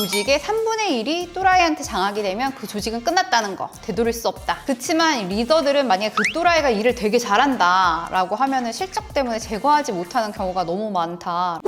조직의 3분의 1이 또라이한테 장악이 되면 그 조직은 끝났다는 거, 되돌릴 수 없다. 그렇지만 리더들은 만약에 그 또라이가 일을 되게 잘한다 라고 하면은 실적 때문에 제거하지 못하는 경우가 너무 많다.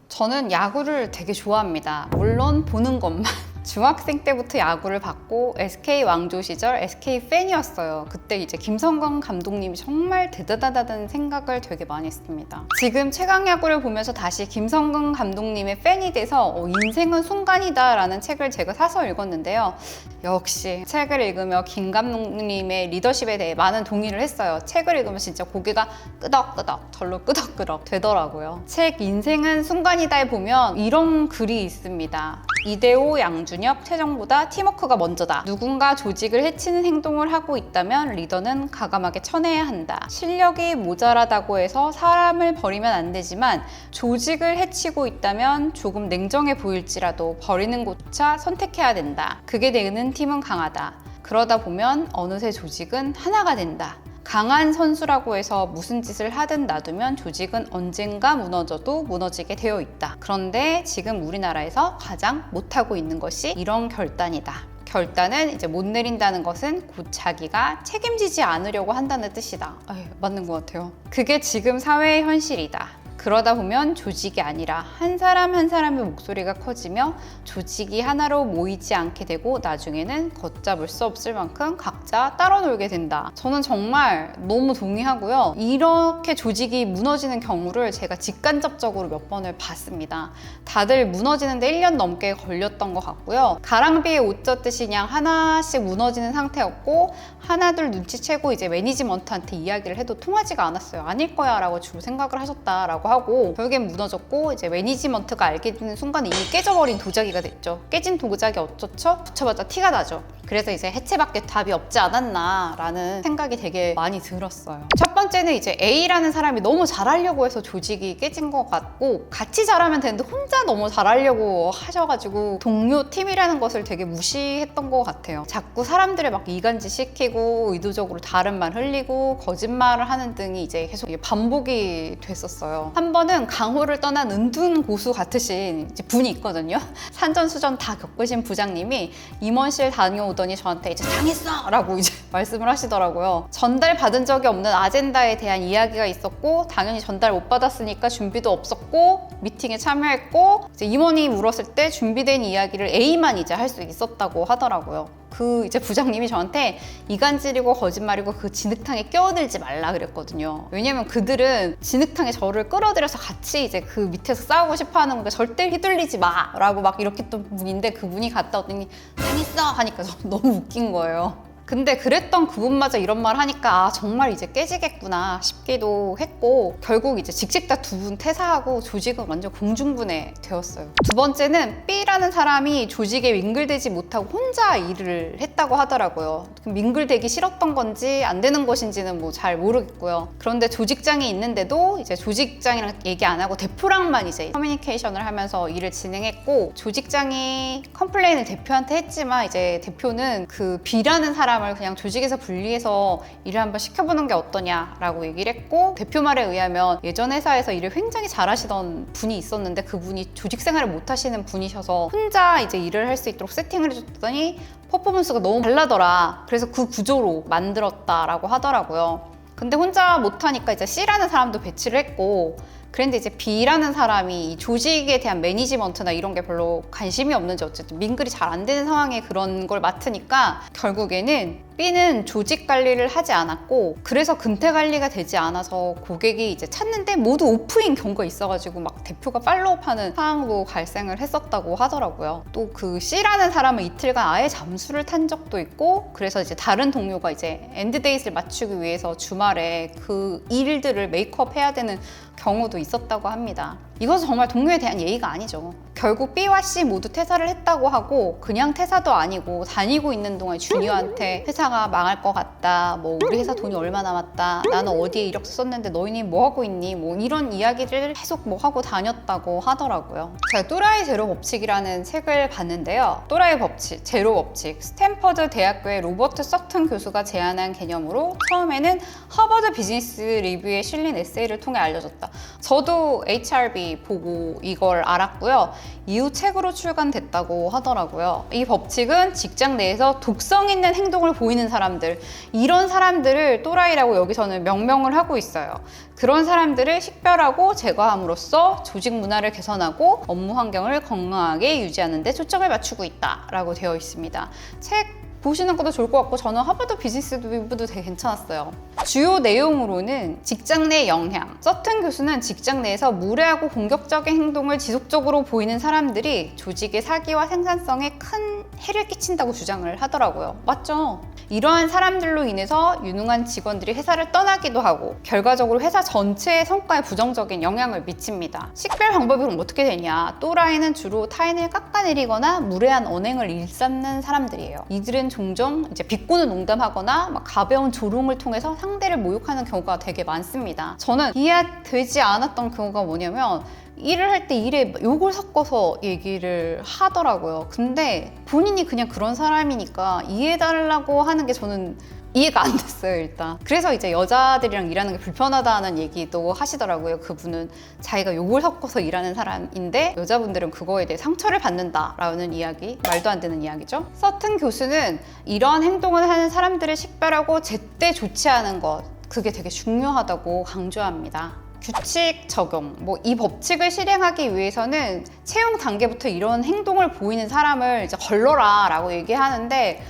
저는 야구를 되게 좋아합니다. 물론 보는 것만. 중학생 때부터 야구를 봤고 SK 왕조 시절 SK 팬이었어요. 그때 이제 김성근 감독님이 정말 대단하다는 생각을 되게 많이 했습니다. 지금 최강 야구를 보면서 다시 김성근 감독님의 팬이 돼서 인생은 순간이다 라는 책을 제가 사서 읽었는데요. 역시 책을 읽으며 김 감독님의 리더십에 대해 많은 동의를 했어요. 책을 읽으면 진짜 고개가 끄덕끄덕 절로 끄덕끄덕 되더라고요. 책 인생은 순간이다에 보면 이런 글이 있습니다. 이대호, 양준혁, 최정보다 팀워크가 먼저다. 누군가 조직을 해치는 행동을 하고 있다면 리더는 과감하게 쳐내야 한다. 실력이 모자라다고 해서 사람을 버리면 안 되지만 조직을 해치고 있다면 조금 냉정해 보일지라도 버리는 곳조차 선택해야 된다. 그게 되는 팀은 강하다. 그러다 보면 어느새 조직은 하나가 된다. 강한 선수라고 해서 무슨 짓을 하든 놔두면 조직은 언젠가 무너져도 무너지게 되어 있다. 그런데 지금 우리나라에서 가장 못하고 있는 것이 이런 결단이다. 결단은 이제 못 내린다는 것은 곧 자기가 책임지지 않으려고 한다는 뜻이다. 맞는 것 같아요. 그게 지금 사회의 현실이다. 그러다 보면 조직이 아니라 한 사람 한 사람의 목소리가 커지며 조직이 하나로 모이지 않게 되고 나중에는 걷잡을 수 없을 만큼 각자 따로 놀게 된다. 저는 정말 너무 동의하고요. 이렇게 조직이 무너지는 경우를 제가 직간접적으로 몇 번을 봤습니다. 다들 무너지는데 1년 넘게 걸렸던 것 같고요. 가랑비에 옷 젖듯이 그냥 하나씩 무너지는 상태였고 하나둘 눈치채고 이제 매니지먼트한테 이야기를 해도 통하지가 않았어요. 아닐 거야 라고 주로 생각을 하셨다라고 하고 결국엔 무너졌고 이제 매니지먼트가 알게 되는 순간에 이미 깨져버린 도자기가 됐죠. 깨진 도자기 어쩌죠? 붙여봤자 티가 나죠. 그래서 이제 해체밖에 답이 없지 않았나 라는 생각이 되게 많이 들었어요. 첫 번째는 이제 A라는 사람이 너무 잘하려고 해서 조직이 깨진 것 같고 같이 잘하면 되는데 혼자 너무 잘하려고 하셔가지고 동료 팀이라는 것을 되게 무시했던 것 같아요. 자꾸 사람들을 막 이간질 시키고 의도적으로 다른 말 흘리고 거짓말을 하는 등이 이제 계속 반복이 됐었어요. 한 번은 강호를 떠난 은둔 고수 같으신 이제 분이 있거든요. 산전수전 다 겪으신 부장님이 임원실 다녀오더니 저한테 이제 당했어! 라고 이제 말씀을 하시더라고요. 전달받은 적이 없는 아젠다에 대한 이야기가 있었고 당연히 전달 못 받았으니까 준비도 없었고 미팅에 참여했고 이제 임원이 물었을 때 준비된 이야기를 A만 이제 할 수 있었다고 하더라고요. 그 이제 부장님이 저한테 이간질이고 거짓말이고 그 진흙탕에 끼어들지 말라 그랬거든요. 왜냐면 그들은 진흙탕에 저를 끌어들여서 같이 이제 그 밑에서 싸우고 싶어 하는 거니까 절대 휘둘리지 마 라고 막 이렇게 했던 분인데 그분이 갔다 왔더니 당했어 하니까 저 너무 웃긴 거예요. 근데 그랬던 그분마저 이런 말 하니까 정말 이제 깨지겠구나 싶기도 했고 결국 이제 직책다 두 분 퇴사하고 조직은 완전 공중분해 되었어요. 두 번째는 B라는 사람이 조직에 밍글되지 못하고 혼자 일을 했다고 하더라고요. 밍글되기 싫었던 건지 안 되는 것인지는 뭐 잘 모르겠고요. 그런데 조직장이 있는데도 이제 조직장이랑 얘기 안 하고 대표랑만 이제 커뮤니케이션을 하면서 일을 진행했고 조직장이 컴플레인을 대표한테 했지만 이제 대표는 그 B라는 사람 그냥 조직에서 분리해서 일을 한번 시켜보는 게 어떠냐라고 얘기를 했고 대표 말에 의하면 예전 회사에서 일을 굉장히 잘하시던 분이 있었는데 그분이 조직 생활을 못 하시는 분이셔서 혼자 이제 일을 할 수 있도록 세팅을 해줬더니 퍼포먼스가 너무 달라더라. 그래서 그 구조로 만들었다라고 하더라고요. 근데 혼자 못하니까 이제 C라는 사람도 배치를 했고 그런데 이제 B라는 사람이 조직에 대한 매니지먼트나 이런 게 별로 관심이 없는지 어쨌든 민글이 잘 안 되는 상황에 그런 걸 맡으니까 결국에는 B는 조직 관리를 하지 않았고 그래서 근태 관리가 되지 않아서 고객이 이제 찾는데 모두 오프인 경우가 있어가지고 막 대표가 팔로우하는 상황도 발생을 했었다고 하더라고요. 또 그 C라는 사람은 이틀간 아예 잠수를 탄 적도 있고 그래서 이제 다른 동료가 이제 엔드데이트를 맞추기 위해서 주말에 그 일들을 메이크업 해야 되는 경우도 있었다고 합니다. 이것은 정말 동료에 대한 예의가 아니죠. 결국 B와 C 모두 퇴사를 했다고 하고 그냥 퇴사도 아니고 다니고 있는 동안 주니어한테 회사가 망할 것 같다, 뭐 우리 회사 돈이 얼마 남았다, 나는 어디에 이력서 썼는데 너희는 뭐 하고 있니, 뭐 이런 이야기를 계속 뭐 하고 다녔다고 하더라고요. 제가 또라이 제로 법칙이라는 책을 봤는데요. 또라이 법칙, 제로 법칙, 스탠퍼드 대학교의 로버트 서튼 교수가 제안한 개념으로 처음에는 하버드 비즈니스 리뷰에 실린 에세이를 통해 알려졌다. 저도 HRB 보고 이걸 알았고요. 이후 책으로 출간됐다고 하더라고요. 이 법칙은 직장 내에서 독성 있는 행동을 보이는 사람들, 이런 사람들을 또라이라고 여기서는 명명을 하고 있어요. 그런 사람들을 식별하고 제거함으로써 조직 문화를 개선하고 업무 환경을 건강하게 유지하는 데 초점을 맞추고 있다라고 되어 있습니다. 책 보시는 것도 좋을 것 같고 저는 하버드 비즈니스 리뷰도 되게 괜찮았어요. 주요 내용으로는 직장 내 영향. 서튼 교수는 직장 내에서 무례하고 공격적인 행동을 지속적으로 보이는 사람들이 조직의 사기와 생산성에 큰 해를 끼친다고 주장을 하더라고요. 맞죠? 이러한 사람들로 인해서 유능한 직원들이 회사를 떠나기도 하고 결과적으로 회사 전체의 성과에 부정적인 영향을 미칩니다. 식별 방법이 그럼 어떻게 되냐? 또라이는 주로 타인을 깎아내리거나 무례한 언행을 일삼는 사람들이에요. 이들은 종종 이제 비꼬는 농담하거나 막 가벼운 조롱을 통해서 상대를 모욕하는 경우가 되게 많습니다. 저는 이해되지 않았던 경우가 뭐냐면 일을 할 때 일에 욕을 섞어서 얘기를 하더라고요. 근데 본인이 그냥 그런 사람이니까 이해해달라고 하는 게 저는 이해가 안 됐어요, 일단. 그래서 이제 여자들이랑 일하는 게 불편하다는 얘기도 하시더라고요. 그분은 자기가 욕을 섞어서 일하는 사람인데 여자분들은 그거에 대해 상처를 받는다라는 이야기, 말도 안 되는 이야기죠. 서튼 교수는 이런 행동을 하는 사람들을 식별하고 제때 조치하는 것, 그게 되게 중요하다고 강조합니다. 규칙 적용, 뭐 이 법칙을 실행하기 위해서는 채용 단계부터 이런 행동을 보이는 사람을 이제 걸러라 라고 얘기하는데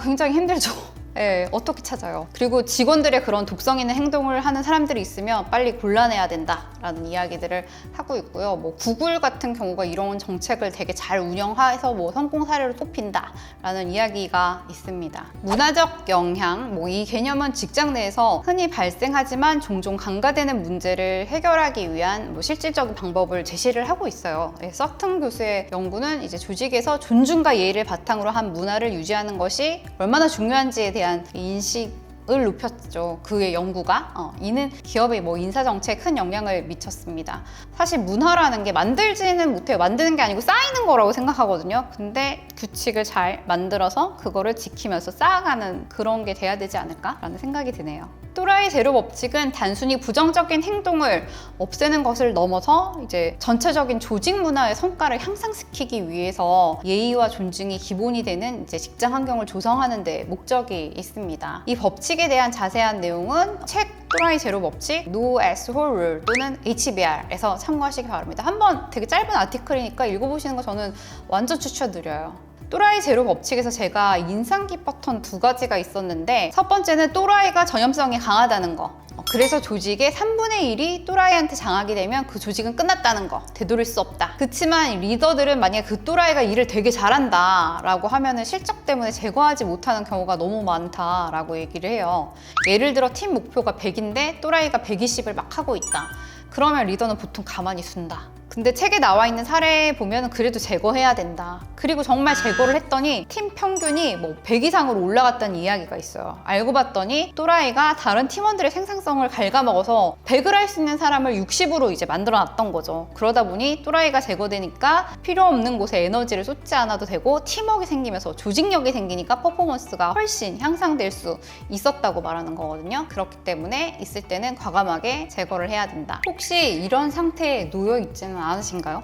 굉장히 힘들죠. 네, 어떻게 찾아요? 그리고 직원들의 그런 독성 있는 행동을 하는 사람들이 있으면 빨리 골라내야 된다라는 이야기들을 하고 있고요. 뭐 구글 같은 경우가 이런 정책을 되게 잘 운영해서 뭐 성공 사례로 꼽힌다라는 이야기가 있습니다. 문화적 영향, 뭐 이 개념은 직장 내에서 흔히 발생하지만 종종 간과되는 문제를 해결하기 위한 뭐 실질적인 방법을 제시를 하고 있어요. 네, 서튼 교수의 연구는 이제 조직에서 존중과 예의를 바탕으로 한 문화를 유지하는 것이 얼마나 중요한지에 대한 인식을 높였죠. 그의 연구가. 이는 기업의 뭐 인사정책에 큰 영향을 미쳤습니다. 사실 문화라는 게 만들지는 못해요. 만드는 게 아니고 쌓이는 거라고 생각하거든요. 근데 규칙을 잘 만들어서 그거를 지키면서 쌓아가는 그런 게 돼야 되지 않을까라는 생각이 드네요. 또라이 제로 법칙은 단순히 부정적인 행동을 없애는 것을 넘어서 이제 전체적인 조직 문화의 성과를 향상시키기 위해서 예의와 존중이 기본이 되는 이제 직장 환경을 조성하는 데 목적이 있습니다. 이 법칙에 대한 자세한 내용은 책 또라이 제로 법칙 No Asshole Rule 또는 HBR에서 참고하시기 바랍니다. 한번 되게 짧은 아티클이니까 읽어보시는 거 저는 완전 추천드려요. 또라이 제로 법칙에서 제가 인상 깊었던 두 가지가 있었는데 첫 번째는 또라이가 전염성이 강하다는 거. 그래서 조직의 3분의 1이 또라이한테 장악이 되면 그 조직은 끝났다는 거, 되돌릴 수 없다. 그치만 리더들은 만약에 그 또라이가 일을 되게 잘한다 라고 하면은 실적 때문에 제거하지 못하는 경우가 너무 많다 라고 얘기를 해요. 예를 들어 팀 목표가 100인데 또라이가 120을 막 하고 있다. 그러면 리더는 보통 가만히 둔다. 근데 책에 나와 있는 사례 보면 그래도 제거해야 된다. 그리고 정말 제거를 했더니 팀 평균이 뭐 100 이상으로 올라갔다는 이야기가 있어요. 알고 봤더니 또라이가 다른 팀원들의 생산성을 갉아먹어서 100을 할 수 있는 사람을 60으로 이제 만들어 놨던 거죠. 그러다 보니 또라이가 제거되니까 필요 없는 곳에 에너지를 쏟지 않아도 되고 팀워크가 생기면서 조직력이 생기니까 퍼포먼스가 훨씬 향상될 수 있었다고 말하는 거거든요. 그렇기 때문에 있을 때는 과감하게 제거를 해야 된다. 혹시 이런 상태에 놓여 있지는 않으신가요?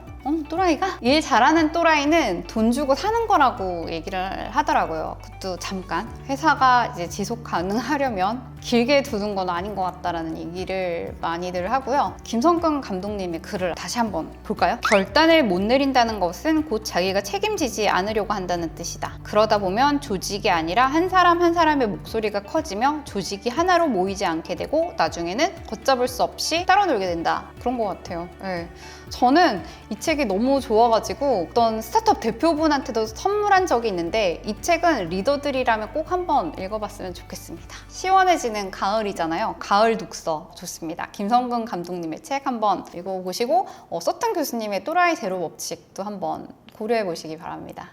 또라이가? 일 잘하는 또라이는 돈 주고 사는 거라고 얘기를 하더라고요. 그것도 잠깐. 회사가 이제 지속 가능하려면 길게 두는 건 아닌 것 같다라는 얘기를 많이들 하고요. 김성근 감독님의 글을 다시 한번 볼까요? 결단을 못 내린다는 것은 곧 자기가 책임지지 않으려고 한다는 뜻이다. 그러다 보면 조직이 아니라 한 사람 한 사람의 목소리가 커지며 조직이 하나로 모이지 않게 되고 나중에는 걷잡을 수 없이 따로 놀게 된다. 그런 것 같아요. 네. 저는 이 책이 너무 좋아가지고 어떤 스타트업 대표분한테도 선물한 적이 있는데 이 책은 리더들이라면 꼭 한번 읽어봤으면 좋겠습니다. 시원해지는 시작되는 가을이잖아요. 가을 독서 좋습니다. 김성근 감독님의 책 한번 읽어보시고 서튼 교수님의 또라이 제로 법칙도 한번 고려해 보시기 바랍니다.